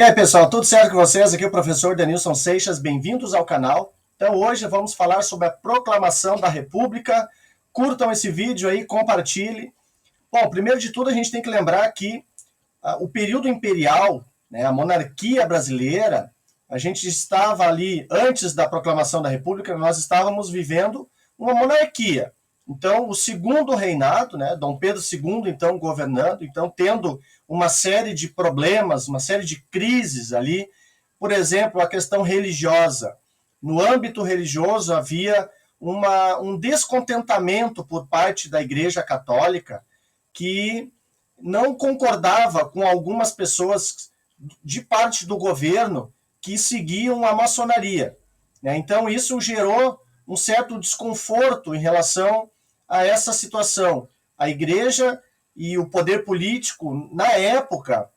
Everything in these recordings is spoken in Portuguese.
E aí, pessoal, tudo certo com vocês? Aqui é o professor Denilson Seixas, bem-vindos ao canal. Então, hoje vamos falar sobre a proclamação da República. Curtam esse vídeo aí, compartilhe. Bom, primeiro de tudo, a gente tem que lembrar que o período imperial, né, a monarquia brasileira, a gente estava ali, antes da proclamação da República, nós estávamos vivendo uma monarquia. Então, o segundo reinado, né, Dom Pedro II, então, governando, então, tendo uma série de problemas, uma série de crises ali, por exemplo, a questão religiosa. No âmbito religioso, havia um descontentamento por parte da Igreja Católica que não concordava com algumas pessoas de parte do governo que seguiam a maçonaria. Então, isso gerou um certo desconforto em relação a essa situação. A igreja e o poder político, na época,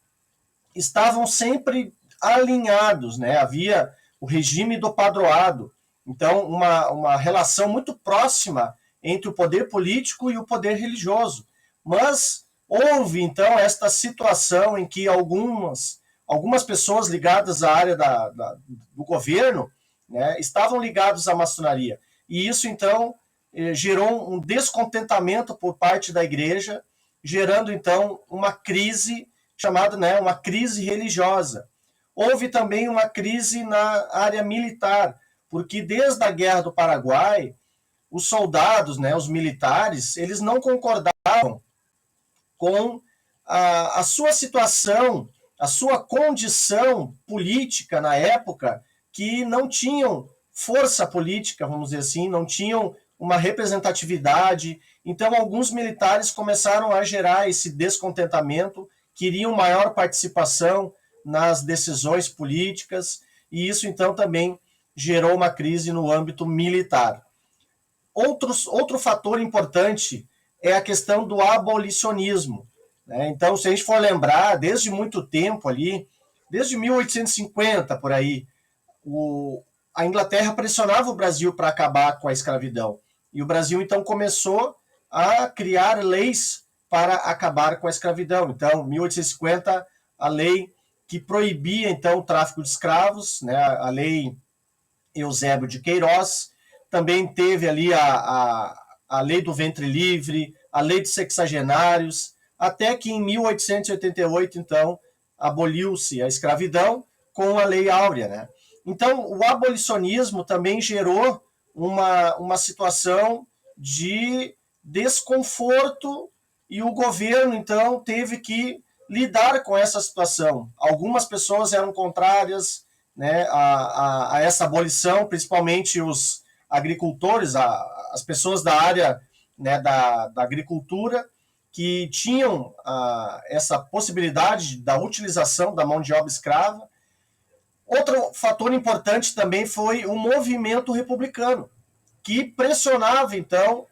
estavam sempre alinhados, né? Havia o regime do padroado, então uma relação muito próxima entre o poder político e o poder religioso. Mas houve, então, esta situação em que algumas pessoas ligadas à área do governo, né, estavam ligados à maçonaria. E isso, então, gerou um descontentamento por parte da igreja, gerando, então, uma crise chamada, né, uma crise religiosa. Houve também uma crise na área militar, porque desde a Guerra do Paraguai, os soldados, né, os militares, eles não concordavam com a sua situação, a sua condição política na época, que não tinham força política, vamos dizer assim, não tinham uma representatividade. Então, alguns militares começaram a gerar esse descontentamento, queriam maior participação nas decisões políticas, e isso, então, também gerou uma crise no âmbito militar. Outro fator importante é a questão do abolicionismo. Né? Então, se a gente for lembrar, desde muito tempo ali, desde 1850, por aí, a Inglaterra pressionava o Brasil para acabar com a escravidão. E o Brasil, então, começou a criar leis para acabar com a escravidão. Então, 1850, a lei que proibia, então, o tráfico de escravos, né? A lei Eusébio de Queiroz. Também teve ali a lei do ventre livre, a lei de sexagenários, até que em 1888, então, aboliu-se a escravidão com a Lei Áurea, né? Então, o abolicionismo também gerou uma situação de desconforto e o governo, então, teve que lidar com essa situação. Algumas pessoas eram contrárias, né, a essa abolição, principalmente os agricultores, as pessoas da área, né, da agricultura, que tinham essa possibilidade da utilização da mão de obra escrava. Outro fator importante também foi o movimento republicano, que pressionava, então,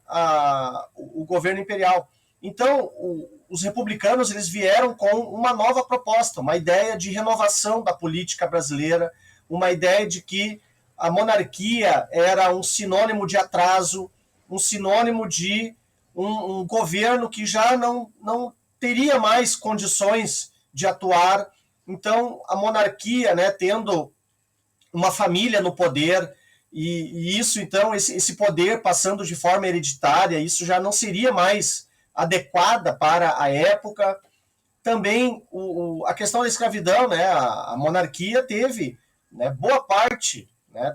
o governo imperial. Então, os republicanos eles vieram com uma nova proposta, uma ideia de renovação da política brasileira, uma ideia de que a monarquia era um sinônimo de atraso, um sinônimo de um governo que já não teria mais condições de atuar. Então, a monarquia, né, tendo uma família no poder, e isso, então, esse poder passando de forma hereditária, isso já não seria mais adequada para a época. Também a questão da escravidão, né, a monarquia teve, né, boa parte, né,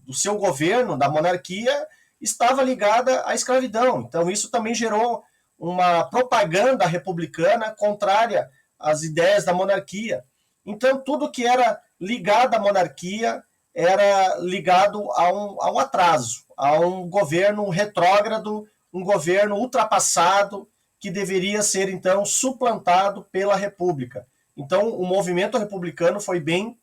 do seu governo, da monarquia, estava ligada à escravidão. Então, isso também gerou uma propaganda republicana contrária às ideias da monarquia. Então, tudo que era ligado à monarquia era ligado a um atraso, a um governo retrógrado, um governo ultrapassado, que deveria ser, então, suplantado pela República. Então, o movimento republicano foi bem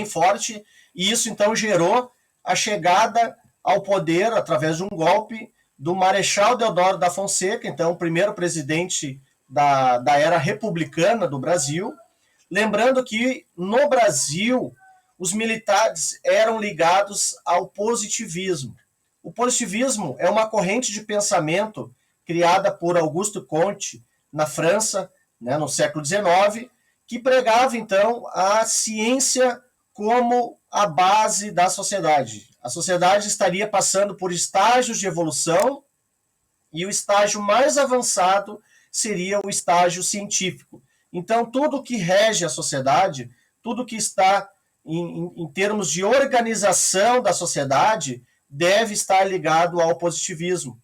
forte, e isso, então, gerou a chegada ao poder, através de um golpe, do Marechal Deodoro da Fonseca, então, o primeiro presidente da era republicana do Brasil. Lembrando que, no Brasil, os militares eram ligados ao positivismo. O positivismo é uma corrente de pensamento criada por Auguste Comte na França, né, no século XIX, que pregava, então, a ciência como a base da sociedade. A sociedade estaria passando por estágios de evolução e o estágio mais avançado seria o estágio científico. Então, tudo que rege a sociedade, tudo que está em termos de organização da sociedade, deve estar ligado ao positivismo.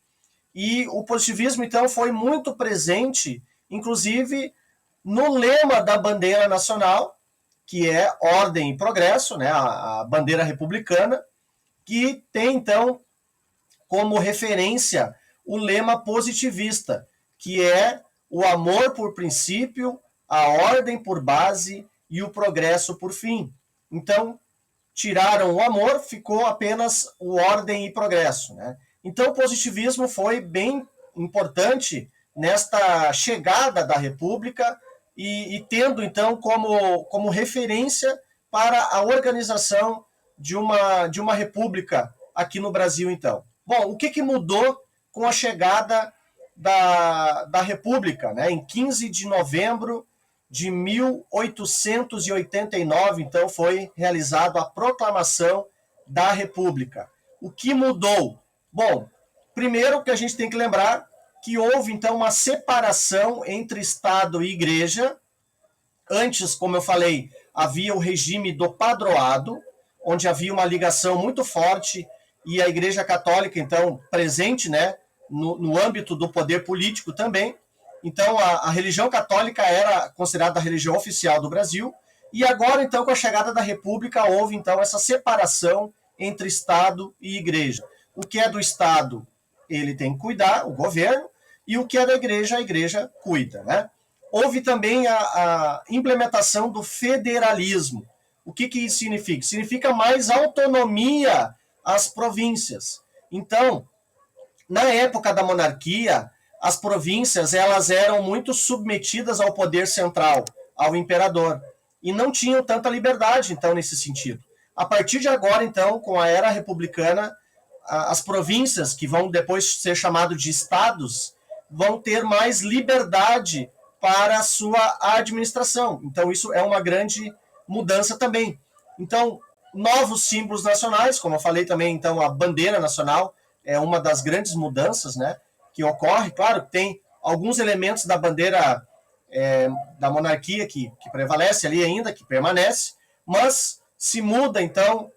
E o positivismo, então, foi muito presente, inclusive, no lema da bandeira nacional, que é Ordem e Progresso, né, a bandeira republicana, que tem, então, como referência o lema positivista, que é o amor por princípio, a ordem por base e o progresso por fim. Então, tiraram o amor, ficou apenas o ordem e progresso, né? Então, o positivismo foi bem importante nesta chegada da República e tendo, então, como referência para a organização de uma república aqui no Brasil, então. Bom, o que mudou com a chegada da República, né? Em 15 de novembro de 1889, então, foi realizada a proclamação da República. O que mudou? Bom, primeiro que a gente tem que lembrar que houve, então, uma separação entre Estado e Igreja. Antes, como eu falei, havia o regime do padroado, onde havia uma ligação muito forte e a Igreja Católica, então, presente, né, no âmbito do poder político também. Então, a religião católica era considerada a religião oficial do Brasil, e agora, então, com a chegada da República, houve, então, essa separação entre Estado e Igreja. O que é do Estado, ele tem que cuidar, o governo, e o que é da Igreja, a Igreja cuida, né? Houve também a implementação do federalismo. O que isso significa? Significa mais autonomia às províncias. Então, na época da monarquia, as províncias elas eram muito submetidas ao poder central, ao imperador, e não tinham tanta liberdade, então, nesse sentido. A partir de agora, então, com a era republicana, as províncias, que vão depois ser chamadas de estados, vão ter mais liberdade para a sua administração. Então, isso é uma grande mudança também. Então, novos símbolos nacionais, como eu falei também, então, a bandeira nacional é uma das grandes mudanças, né, que ocorre. Claro que tem alguns elementos da bandeira da monarquia que prevalece ali ainda, que permanece, mas se muda, então,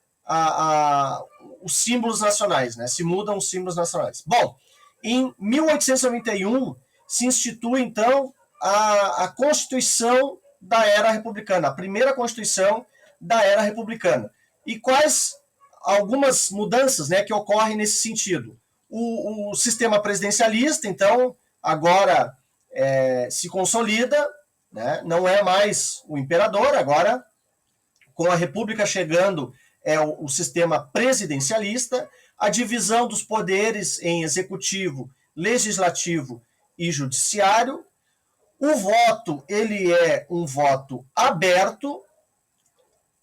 os símbolos nacionais, né? Se mudam os símbolos nacionais. Bom, em 1891 se institui, então, a Constituição da Era Republicana, a primeira Constituição da Era Republicana. E quais algumas mudanças, né, que ocorrem nesse sentido? O sistema presidencialista, então, agora se consolida, né? Não é mais o imperador, agora, com a República chegando, é o sistema presidencialista, a divisão dos poderes em executivo, legislativo e judiciário. O voto, ele é um voto aberto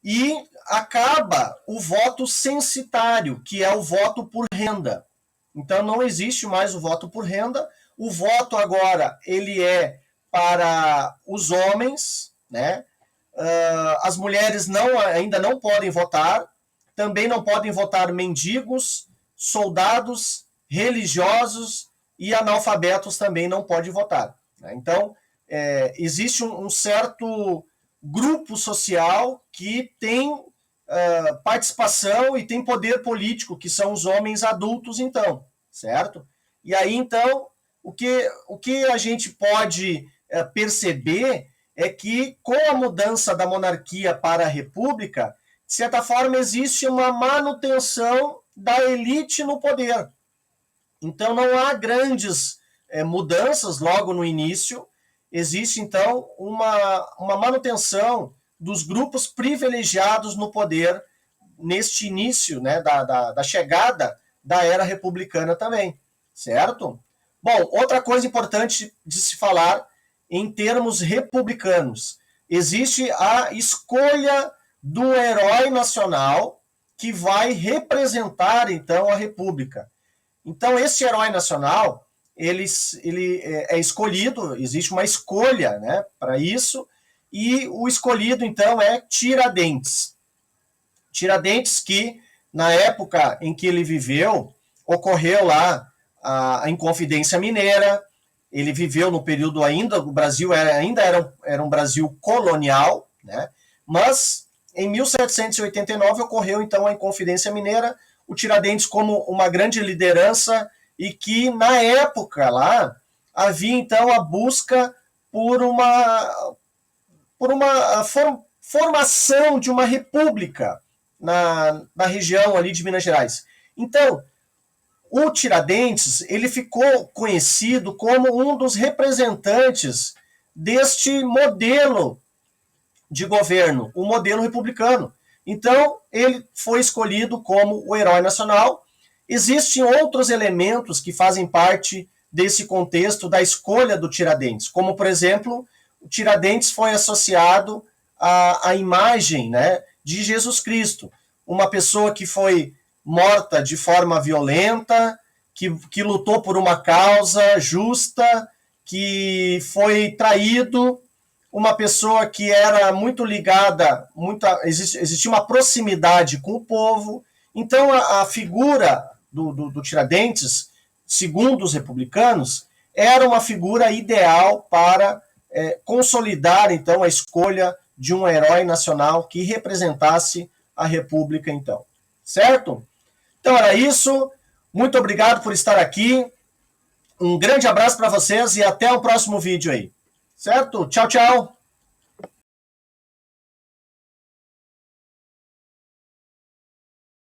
e acaba o voto censitário, que é o voto por renda. Então, não existe mais o voto por renda. O voto agora, ele é para os homens, né? As mulheres ainda não podem votar, também não podem votar mendigos, soldados, religiosos e analfabetos também não podem votar, né? Então, existe um certo grupo social que tem participação e tem poder político, que são os homens adultos, então, certo? E aí, então, o que a gente pode perceber é que, com a mudança da monarquia para a república, de certa forma, existe uma manutenção da elite no poder. Então, não há grandes mudanças logo no início. Existe, então, uma manutenção dos grupos privilegiados no poder neste início, né, da chegada da era republicana também, certo? Bom, outra coisa importante de se falar em termos republicanos, existe a escolha do herói nacional que vai representar, então, a república. Então, esse herói nacional, ele é escolhido, existe uma escolha, né, para isso, e o escolhido, então, é Tiradentes. Tiradentes que, na época em que ele viveu, ocorreu lá a Inconfidência Mineira, ele viveu no período ainda, o Brasil ainda era um Brasil colonial, né? Mas em 1789 ocorreu então a Inconfidência Mineira, o Tiradentes como uma grande liderança e que na época lá havia então a busca por uma formação de uma república na região ali de Minas Gerais. Então, o Tiradentes ele ficou conhecido como um dos representantes deste modelo de governo, o modelo republicano. Então, ele foi escolhido como o herói nacional. Existem outros elementos que fazem parte desse contexto da escolha do Tiradentes, como, por exemplo, o Tiradentes foi associado à imagem, né, de Jesus Cristo, uma pessoa que foi morta de forma violenta, que lutou por uma causa justa, que foi traído, uma pessoa que era muito ligada, existia uma proximidade com o povo. Então, a figura do Tiradentes, segundo os republicanos, era uma figura ideal para consolidar, então, a escolha de um herói nacional que representasse a República, então. Certo? Então, era isso. Muito obrigado por estar aqui. Um grande abraço para vocês e até o próximo vídeo aí. Certo? Tchau, tchau.